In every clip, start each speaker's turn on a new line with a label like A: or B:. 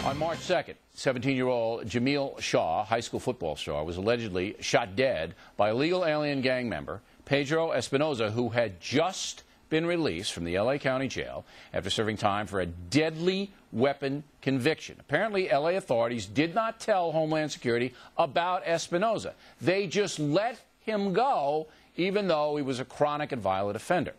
A: On March 2nd, 17-year-old Jamiels Shaw, high school football star, was allegedly shot dead by a illegal alien gang member, Pedro Espinoza, who had just been released from the L.A. County Jail after serving time for a deadly weapon conviction. Apparently, L.A. authorities did not tell Homeland Security about Espinoza. They just let him go, even though he was a chronic and violent offender.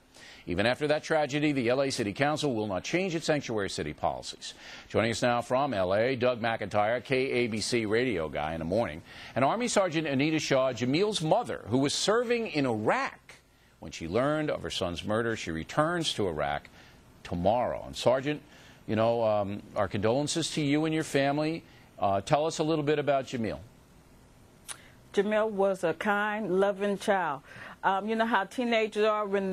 A: Even after that tragedy, the L.A. City Council will not change its sanctuary city policies. Joining us now from L.A., Doug McIntyre, KABC radio guy in the morning, and Army Sergeant Anita Shaw, Jamiels' mother, who was serving in Iraq. When she learned of her son's murder, she returns to Iraq tomorrow. And Sergeant, you know, our condolences to you and your family. Tell us a little bit about Jamiel.
B: Jamiel was a kind, loving child. You know how teenagers are when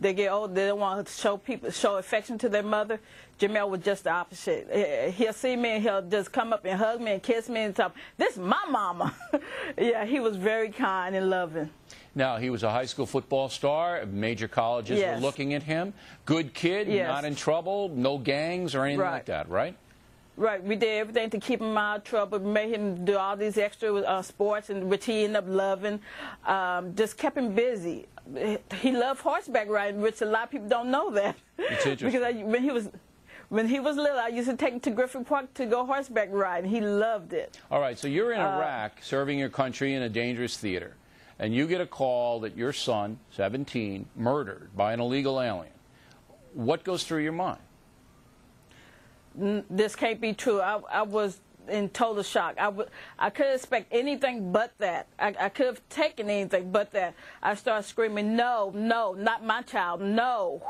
B: they get old, they don't want to show affection to their mother. Jamiel was just the opposite. He'll see me and he'll just come up and hug me and kiss me and tell me, "This is my mama." Yeah, he was very kind and loving.
A: Now, he was a high school football star. Major colleges were looking at him. Good kid, not in trouble, no gangs or anything like that, right?
B: Right. We did everything to keep him out of trouble. We made him do all these extra sports, and which he ended up loving. Just kept him busy. He loved horseback riding, which a lot of people don't know that.
A: It's interesting.
B: Because when he was little, I used to take him to Griffith Park to go horseback riding. He loved it.
A: All right. So you're in Iraq serving your country in a dangerous theater, and you get a call that your son, 17, murdered by an illegal alien. What goes through your mind?
B: This can't be true. I was in total shock. I couldn't expect anything but that. I could have taken anything but that. I started screaming, "No, no, not my child, no."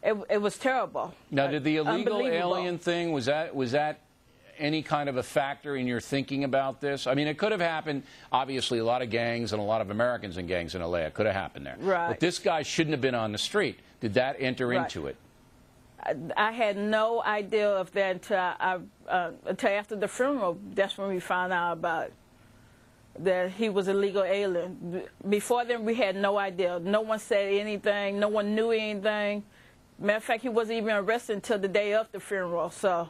B: It was terrible.
A: Now, did the illegal alien thing, was that any kind of a factor in your thinking about this? I mean, it could have happened, obviously, a lot of gangs and a lot of Americans in gangs in L.A. It could have happened there.
B: Right.
A: But this guy shouldn't have been on the street. Did that enter into it?
B: I had no idea of that until after the funeral. That's when we found out about it, that he was a legal alien. Before then, we had no idea. No one said anything. No one knew anything. Matter of fact, he wasn't even arrested until the day of the funeral. So,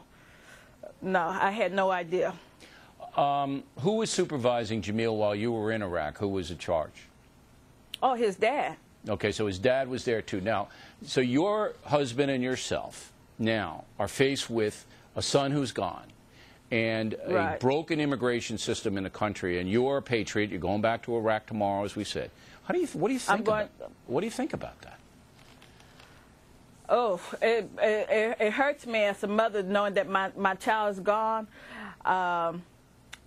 B: no, I had no idea.
A: Who was supervising Jamiel while you were in Iraq? Who was in charge?
B: Oh, his dad.
A: Okay, so his dad was there too. Now, so your husband and yourself now are faced with a son who's gone and a broken immigration system in the country, and you're a patriot. You're going back to Iraq tomorrow, as we said. What do you think about that?
B: Oh, it hurts me as a mother knowing that my child is gone.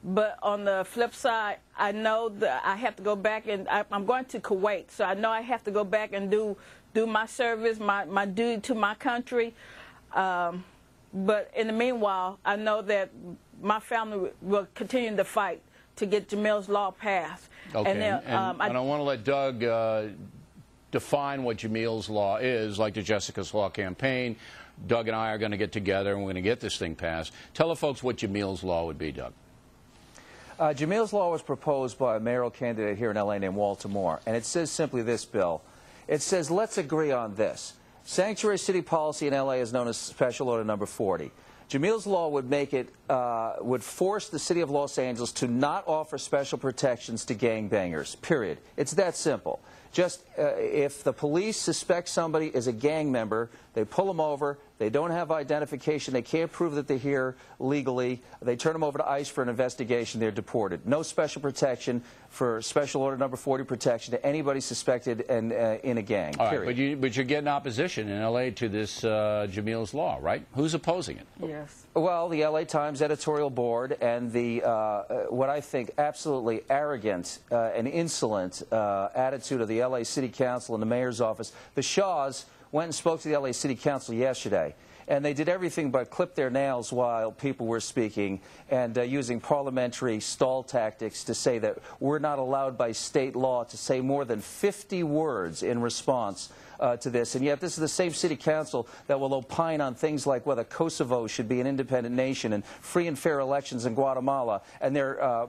B: But on the flip side, I know that I have to go back, and I'm going to Kuwait, so I know I have to go back and do my service, my duty to my country. But in the meanwhile, I know that my family will continue to fight to get Jamiels Law passed.
A: Okay, and I want to let Doug define what Jamiels Law is, like the Jessica's Law campaign. Doug and I are going to get together, and we're going to get this thing passed. Tell the folks what Jamiels Law would be, Doug.
C: Jamiels Law was proposed by a mayoral candidate here in L.A. named Walter Moore, and it says simply this, Bill. It says, let's agree on this. Sanctuary city policy in L.A. is known as Special Order Number 40. Jamiels Law would make it, would force the city of Los Angeles to not offer special protections to gangbangers, period. It's that simple. Just if the police suspect somebody is a gang member, they pull them over, they don't have identification, they can't prove that they're here legally, they turn them over to ICE for an investigation, they're deported. No special protection for Special Order Number 40 protection to anybody suspected in a gang, period.
A: Right, but you're getting opposition in L.A. to this Jamiels Law, right? Who's opposing it?
B: Yes.
C: Well, the L.A. Times editorial board and the, what I think, absolutely arrogant and insolent attitude of the L.A. City Council and the mayor's office. The Shaws went and spoke to the L.A. City Council yesterday, and they did everything but clip their nails while people were speaking and using parliamentary stall tactics to say that we're not allowed by state law to say more than 50 words in response to this. And yet this is the same city council that will opine on things like whether Kosovo should be an independent nation and free and fair elections in Guatemala. And they're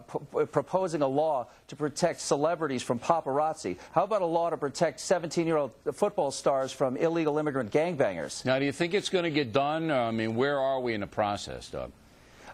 C: proposing a law to protect celebrities from paparazzi. How about a law to protect 17-year-old football stars from illegal immigrant gangbangers?
A: Now, do you think it's going to get done? I mean, where are we in the process, Doug?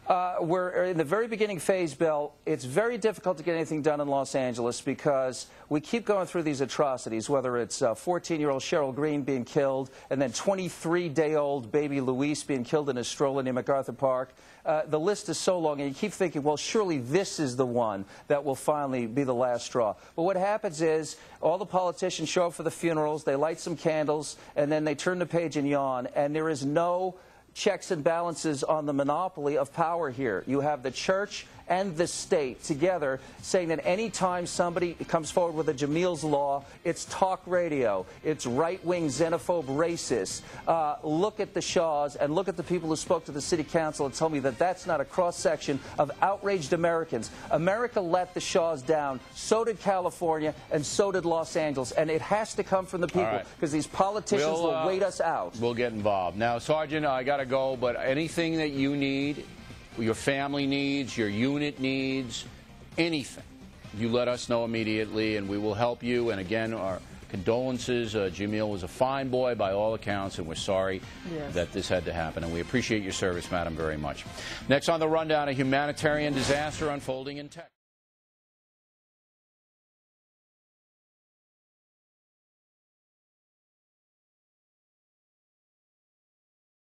C: We're in the very beginning phase, Bill. It's very difficult to get anything done in Los Angeles because we keep going through these atrocities, whether it's 14-year-old Cheryl Green being killed and then 23-day-old baby Luis being killed in a stroller near MacArthur Park. The list is so long, and you keep thinking, well, surely this is the one that will finally be the last straw. But what happens is all the politicians show up for the funerals, they light some candles, and then they turn the page and yawn, and there is no checks and balances on the monopoly of power here. You have the church and the state together saying that any time somebody comes forward with a Jamiels Law, it's talk radio, it's right-wing, xenophobe, racist. Look at the Shaws and look at the people who spoke to the city council and told me that that's not a cross-section of outraged Americans. America let the Shaws down. So did California, and so did Los Angeles. And it has to come from the people because these politicians will wait us out.
A: We'll get involved. Now, Sergeant, I got to go, but anything that you need, your family needs, your unit needs, anything, you let us know immediately, and we will help you. And again, our condolences. Jamiel was a fine boy by all accounts, and we're sorry that this had to happen. And we appreciate your service, madam, very much. Next on the rundown, a humanitarian disaster unfolding in Texas.